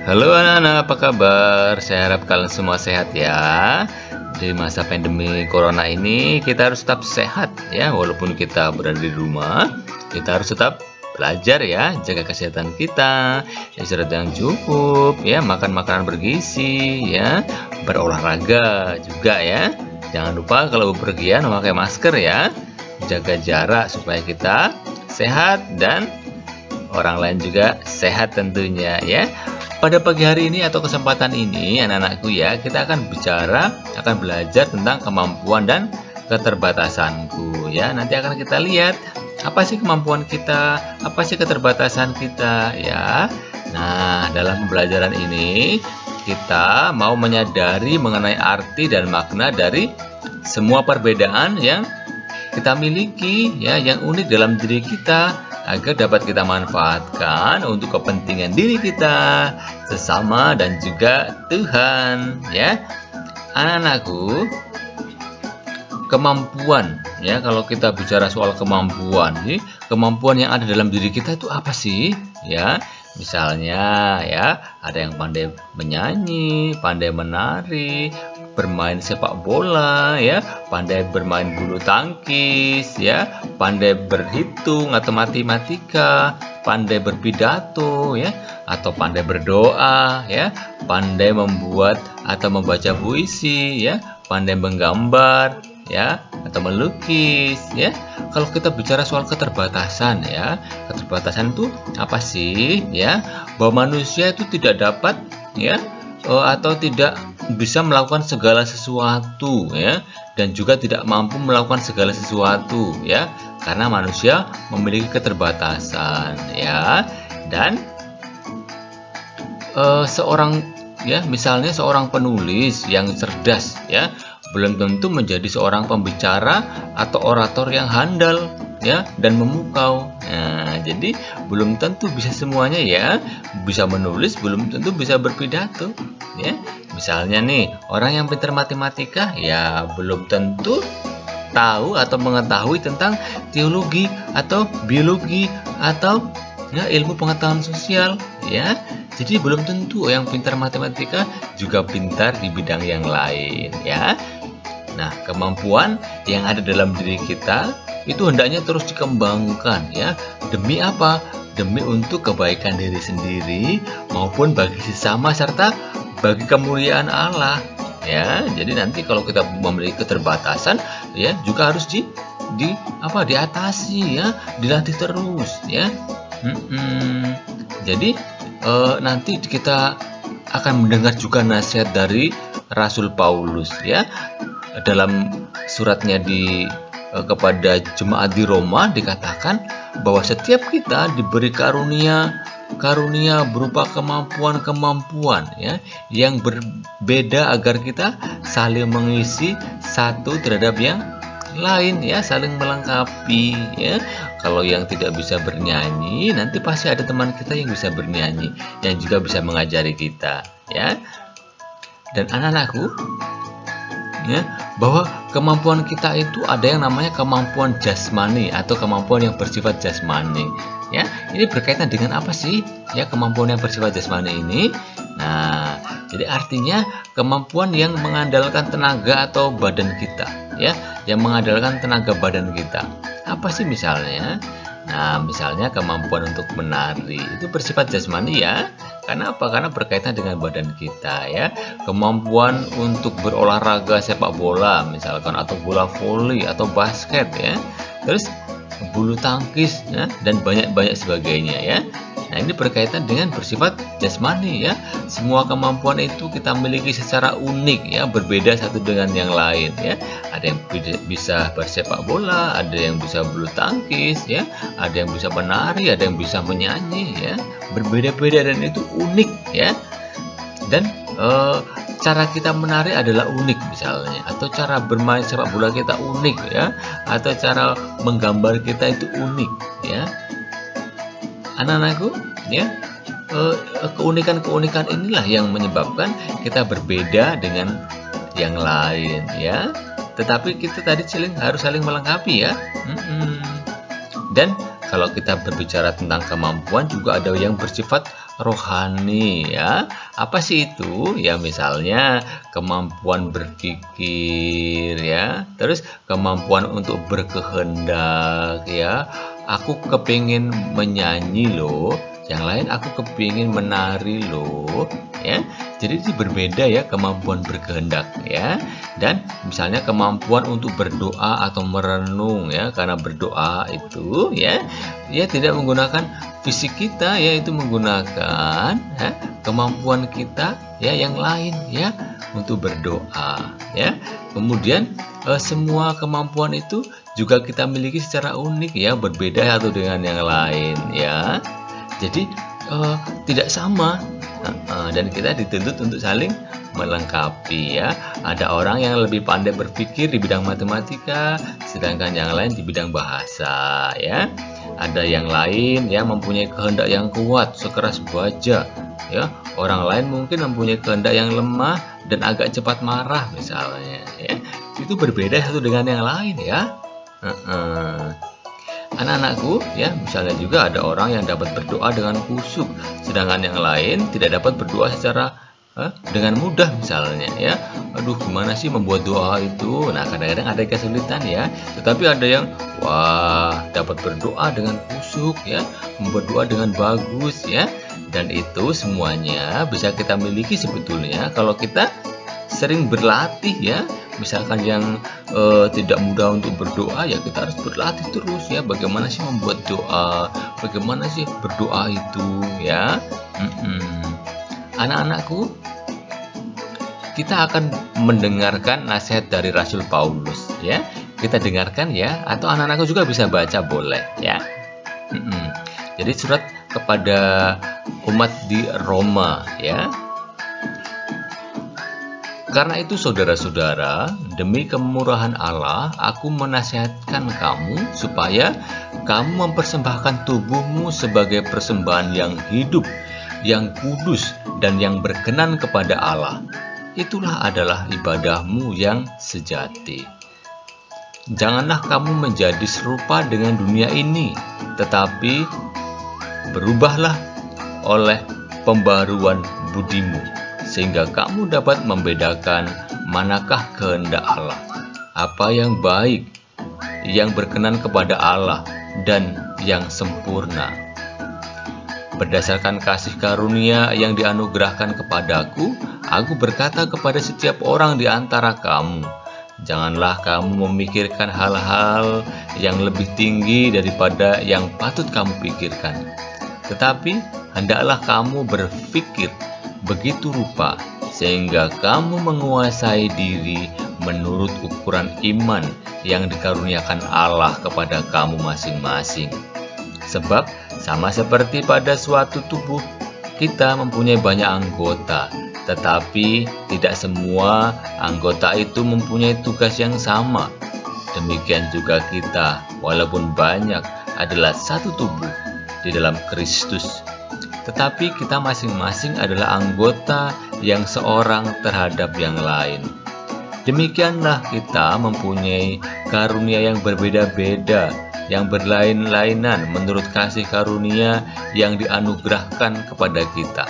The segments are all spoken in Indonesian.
Halo anak-anak, apa kabar? Saya harap kalian semua sehat ya. Di masa pandemi corona ini kita harus tetap sehat ya. Walaupun kita berada di rumah, kita harus tetap belajar ya, jaga kesehatan kita, istirahat yang cukup ya, makan makanan bergizi ya, berolahraga juga ya. Jangan lupa kalau bepergian memakai masker ya, jaga jarak supaya kita sehat dan orang lain juga sehat tentunya ya. Pada pagi hari ini atau kesempatan ini anak-anakku ya, kita akan belajar tentang kemampuan dan keterbatasanku ya. Nanti akan kita lihat apa sih kemampuan kita, apa sih keterbatasan kita ya. Nah, dalam pembelajaran ini kita mau menyadari mengenai arti dan makna dari semua perbedaan yang kita miliki ya, yang unik dalam diri kita, agar dapat kita manfaatkan untuk kepentingan diri kita, sesama, dan juga Tuhan ya. Anak-anakku, kemampuan ya, kalau kita bicara soal kemampuan nih, kemampuan yang ada dalam diri kita itu apa sih ya? Misalnya ya, ada yang pandai menyanyi, pandai menari, bermain sepak bola ya, pandai bermain bulu tangkis ya, pandai berhitung atau matematika, pandai berpidato ya, atau pandai berdoa ya, pandai membuat atau membaca puisi ya, pandai menggambar ya, atau melukis ya. Kalau kita bicara soal keterbatasan ya, keterbatasan itu apa sih ya? Bahwa manusia itu tidak dapat ya, atau tidak bisa melakukan segala sesuatu ya, dan juga tidak mampu melakukan segala sesuatu ya, karena manusia memiliki keterbatasan ya. Dan seorang ya, misalnya seorang penulis yang cerdas ya, belum tentu menjadi seorang pembicara atau orator yang handal ya dan memukau. Nah, jadi belum tentu bisa semuanya ya. Bisa menulis, belum tentu bisa berpidato ya. Misalnya nih, orang yang pintar matematika ya belum tentu tahu atau mengetahui tentang teologi atau biologi atau ya ilmu pengetahuan sosial ya. Jadi belum tentu yang pintar matematika juga pintar di bidang yang lain ya. Nah, kemampuan yang ada dalam diri kita itu hendaknya terus dikembangkan ya. Demi apa? Demi untuk kebaikan diri sendiri maupun bagi sesama serta bagi kemuliaan Allah ya. Jadi nanti kalau kita memiliki keterbatasan ya, juga harus diatasi ya, dilatih terus ya. Jadi nanti kita akan mendengar juga nasihat dari Rasul Paulus ya, dalam suratnya kepada jemaat di Roma dikatakan bahwa setiap kita diberi karunia berupa kemampuan ya yang berbeda agar kita saling mengisi satu terhadap yang lain ya, saling melengkapi ya. Kalau yang tidak bisa bernyanyi, nanti pasti ada teman kita yang bisa bernyanyi, yang juga bisa mengajari kita ya. Dan anak-anakku ya, bahwa kemampuan kita itu ada yang namanya kemampuan jasmani atau kemampuan yang bersifat jasmani ya. Ini berkaitan dengan apa sih ya kemampuan yang bersifat jasmani ini? Nah, jadi artinya kemampuan yang mengandalkan tenaga atau badan kita ya, yang mengandalkan tenaga badan kita. Apa sih misalnya? Nah, misalnya kemampuan untuk menari itu bersifat jasmani ya. Karena apa? Karena berkaitan dengan badan kita ya. Kemampuan untuk berolahraga sepak bola misalkan, atau bola voli atau basket ya. Terus bulu tangkis ya, dan banyak sebagainya ya. Nah, ini berkaitan dengan bersifat jasmani ya. Semua kemampuan itu kita miliki secara unik ya, berbeda satu dengan yang lain ya. Ada yang bisa bersepak bola, ada yang bisa bulu tangkis ya, ada yang bisa menari, ada yang bisa menyanyi ya. Berbeda-beda dan itu unik ya. Dan cara kita menari adalah unik misalnya, atau cara bermain sepak bola kita unik ya, atau cara menggambar kita itu unik ya. Anak-anakku ya, keunikan-keunikan inilah yang menyebabkan kita berbeda dengan yang lain ya. Tetapi kita tadi harus saling melengkapi ya. Dan kalau kita berbicara tentang kemampuan juga ada yang bersifat rohani ya. Apa sih itu? Ya misalnya kemampuan berpikir ya, terus kemampuan untuk berkehendak ya. Aku kepingin menyanyi loh, yang lain aku kepingin menari loh ya. Jadi ini berbeda ya kemampuan berkehendak ya. Dan misalnya kemampuan untuk berdoa atau merenung ya, karena berdoa itu ya tidak menggunakan fisik kita ya, itu menggunakan ya, kemampuan kita ya yang lain ya untuk berdoa ya. Kemudian semua kemampuan itu juga kita miliki secara unik ya, berbeda satu dengan yang lain ya. Jadi tidak sama dan kita dituntut untuk saling melengkapi ya. Ada orang yang lebih pandai berpikir di bidang matematika, sedangkan yang lain di bidang bahasa ya. Ada yang lain yang mempunyai kehendak yang kuat, sekeras baja ya. Orang lain mungkin mempunyai kehendak yang lemah dan agak cepat marah misalnya ya. Itu berbeda satu dengan yang lain ya. Anak-anakku ya, misalnya juga ada orang yang dapat berdoa dengan khusyuk, sedangkan yang lain tidak dapat berdoa secara dengan mudah misalnya ya. Aduh, gimana sih membuat doa itu? Nah, kadang-kadang ada kesulitan ya. Tetapi ada yang dapat berdoa dengan khusyuk ya, membuat doa dengan bagus ya. Dan itu semuanya bisa kita miliki sebetulnya kalau kita sering berlatih ya. Misalkan yang tidak mudah untuk berdoa ya, kita harus berlatih terus ya. Bagaimana sih membuat doa? Bagaimana sih berdoa itu ya? Anak-anakku, kita akan mendengarkan nasihat dari Rasul Paulus ya. Kita dengarkan ya, atau anak-anakku juga bisa baca boleh ya. Jadi surat kepada umat di Roma ya. Karena itu saudara-saudara, demi kemurahan Allah, aku menasihatkan kamu supaya kamu mempersembahkan tubuhmu sebagai persembahan yang hidup, yang kudus, dan yang berkenan kepada Allah. Itulah adalah ibadahmu yang sejati. Janganlah kamu menjadi serupa dengan dunia ini, tetapi berubahlah oleh pembaruan budimu, sehingga kamu dapat membedakan manakah kehendak Allah, apa yang baik, yang berkenan kepada Allah, dan yang sempurna. Berdasarkan kasih karunia yang dianugerahkan kepadaku, aku berkata kepada setiap orang di antara kamu, janganlah kamu memikirkan hal-hal yang lebih tinggi daripada yang patut kamu pikirkan, tetapi hendaklah kamu berpikir begitu rupa sehingga kamu menguasai diri menurut ukuran iman yang dikaruniakan Allah kepada kamu masing-masing. Sebab sama seperti pada suatu tubuh, kita mempunyai banyak anggota, tetapi tidak semua anggota itu mempunyai tugas yang sama. Demikian juga kita, walaupun banyak, adalah satu tubuh di dalam Kristus. Tetapi kita masing-masing adalah anggota yang seorang terhadap yang lain. Demikianlah kita mempunyai karunia yang berbeda-beda, yang berlain-lainan menurut kasih karunia yang dianugerahkan kepada kita.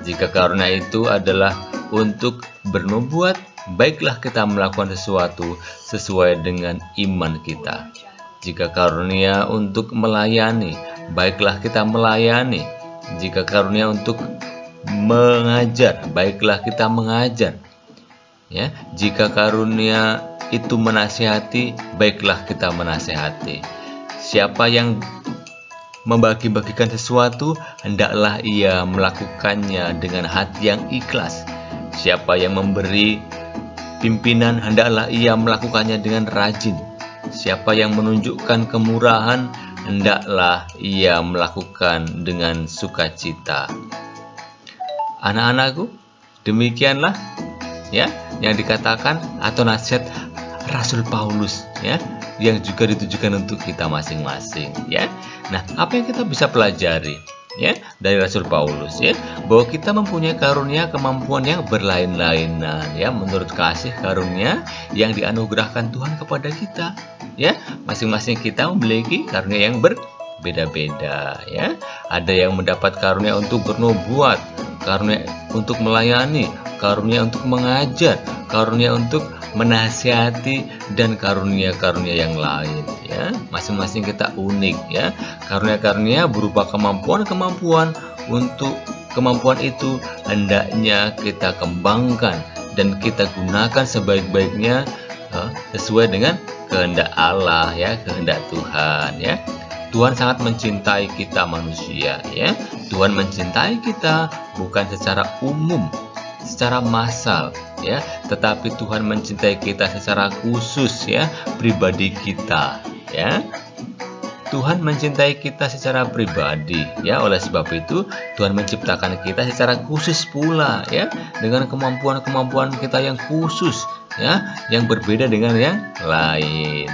Jika karunia itu adalah untuk bernubuat, baiklah kita melakukan sesuatu sesuai dengan iman kita. Jika karunia untuk melayani, baiklah kita melayani. Jika karunia untuk mengajar, baiklah kita mengajar. Ya, jika karunia itu menasihati, baiklah kita menasihati. Siapa yang membagi-bagikan sesuatu, hendaklah ia melakukannya dengan hati yang ikhlas. Siapa yang memberi pimpinan, hendaklah ia melakukannya dengan rajin. Siapa yang menunjukkan kemurahan, hendaklah ia melakukan dengan sukacita. Anak-anakku, demikianlah ya yang dikatakan atau nasihat Rasul Paulus ya, yang juga ditujukan untuk kita masing-masing ya. Nah, apa yang kita bisa pelajari ya dari Rasul Paulus ya, bahwa kita mempunyai karunia kemampuan yang berlain-lainan ya, menurut kasih karunia yang dianugerahkan Tuhan kepada kita ya. Masing-masing kita memiliki karunia yang beda-beda ya. Ada yang mendapat karunia untuk bernubuat, karunia untuk melayani, karunia untuk mengajar, karunia untuk menasihati, dan karunia-karunia yang lain ya. Masing-masing kita unik ya. Karunia-karunia berupa kemampuan-kemampuan. Untuk kemampuan itu hendaknya kita kembangkan dan kita gunakan sebaik-baiknya sesuai dengan kehendak Allah ya, kehendak Tuhan ya. Tuhan sangat mencintai kita manusia ya. Tuhan mencintai kita bukan secara umum, secara massal ya, tetapi Tuhan mencintai kita secara khusus ya, pribadi kita ya. Tuhan mencintai kita secara pribadi ya. Oleh sebab itu Tuhan menciptakan kita secara khusus pula ya, dengan kemampuan-kemampuan kita yang khusus ya, yang berbeda dengan yang lain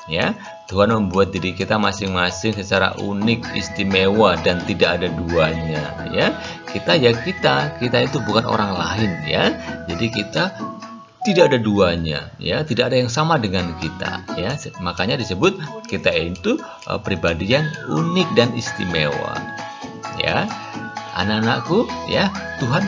ya. Tuhan membuat diri kita masing-masing secara unik, istimewa, dan tidak ada duanya ya. Kita itu bukan orang lain ya. Jadi kita tidak ada duanya ya, tidak ada yang sama dengan kita ya. Makanya disebut kita itu pribadi yang unik dan istimewa ya. Anak-anakku ya, Tuhan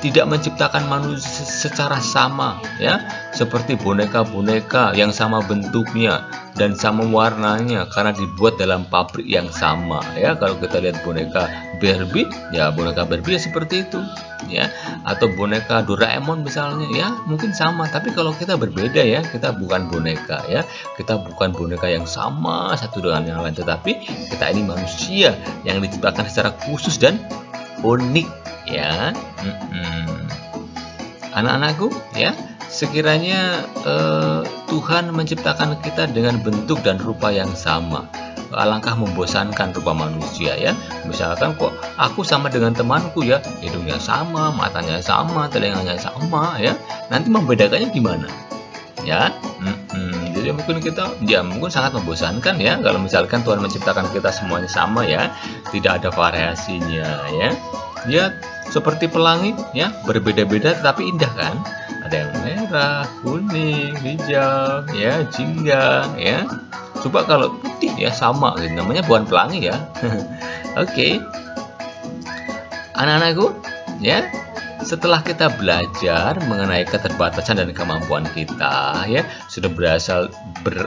tidak menciptakan manusia secara sama ya, seperti boneka-boneka yang sama bentuknya dan sama warnanya karena dibuat dalam pabrik yang sama ya. Kalau kita lihat boneka Barbie ya, boneka Barbie ya seperti itu ya, atau boneka Doraemon misalnya ya, mungkin sama, tapi kalau kita berbeda ya, kita bukan boneka ya, kita bukan boneka yang sama satu dengan yang lain, tetapi kita ini manusia yang diciptakan secara khusus dan unik ya. Anak-anakku ya, sekiranya Tuhan menciptakan kita dengan bentuk dan rupa yang sama, alangkah membosankan rupa manusia ya. Misalkan kok aku sama dengan temanku ya, hidungnya sama, matanya sama, telinganya sama ya, nanti membedakannya gimana ya? Jadi mungkin sangat membosankan ya kalau misalkan Tuhan menciptakan kita semuanya sama ya, tidak ada variasinya ya. Ya seperti pelangi ya, berbeda-beda tetapi indah kan? Ada yang merah, kuning, hijau ya, jingga ya. Coba kalau putih ya sama, namanya bukan pelangi ya. Oke. Anak-anakku ya, setelah kita belajar mengenai keterbatasan dan kemampuan kita ya, sudah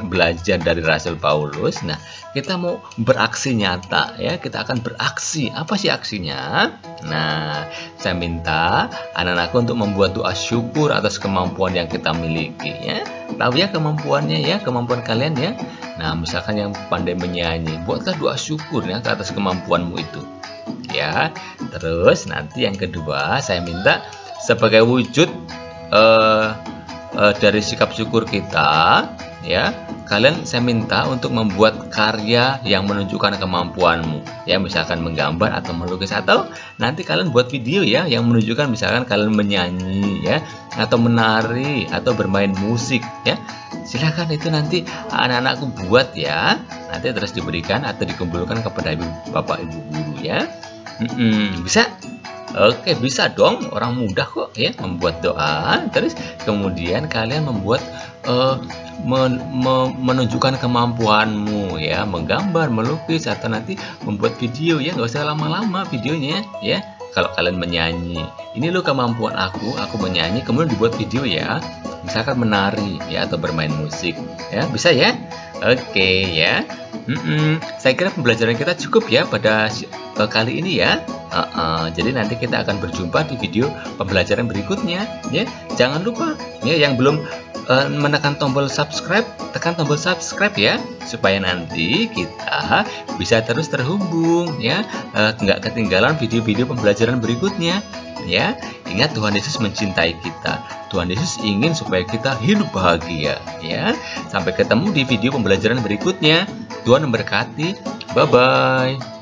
belajar dari Rasul Paulus. Nah, kita mau beraksi nyata ya, kita akan beraksi. Apa sih aksinya? Nah, saya minta anak-anakku untuk membuat doa syukur atas kemampuan yang kita miliki ya. Tahu ya kemampuannya ya, kemampuan kalian ya. Nah, misalkan yang pandai menyanyi, buatlah doa syukur ya atas kemampuanmu itu ya. Terus nanti yang kedua, saya minta sebagai wujud dari sikap syukur kita ya, kalian saya minta untuk membuat karya yang menunjukkan kemampuanmu ya, misalkan menggambar atau melukis, atau nanti kalian buat video ya yang menunjukkan misalkan kalian menyanyi ya, atau menari atau bermain musik ya. Silakan, itu nanti anak-anakku buat ya, nanti terus diberikan atau dikumpulkan kepada bapak ibu guru ya. Bisa? Oke, bisa dong, orang mudah kok ya membuat doa. Terus kemudian kalian membuat menunjukkan kemampuanmu ya, menggambar, melukis, atau nanti membuat video ya, nggak usah lama-lama videonya ya. Kalau kalian menyanyi, ini loh kemampuan aku menyanyi, kemudian dibuat video ya, misalkan menari ya atau bermain musik ya, bisa ya. Oke ya. Saya kira pembelajaran kita cukup ya pada kali ini ya. Jadi nanti kita akan berjumpa di video pembelajaran berikutnya ya. Jangan lupa ya, yang belum menekan tombol subscribe, tekan tombol subscribe ya, supaya nanti kita bisa terus terhubung ya, nggak ketinggalan video-video pembelajaran berikutnya ya. Ingat, Tuhan Yesus mencintai kita. Tuhan Yesus ingin supaya kita hidup bahagia ya. Sampai ketemu di video pembelajaran berikutnya. Tuhan memberkati. Bye bye.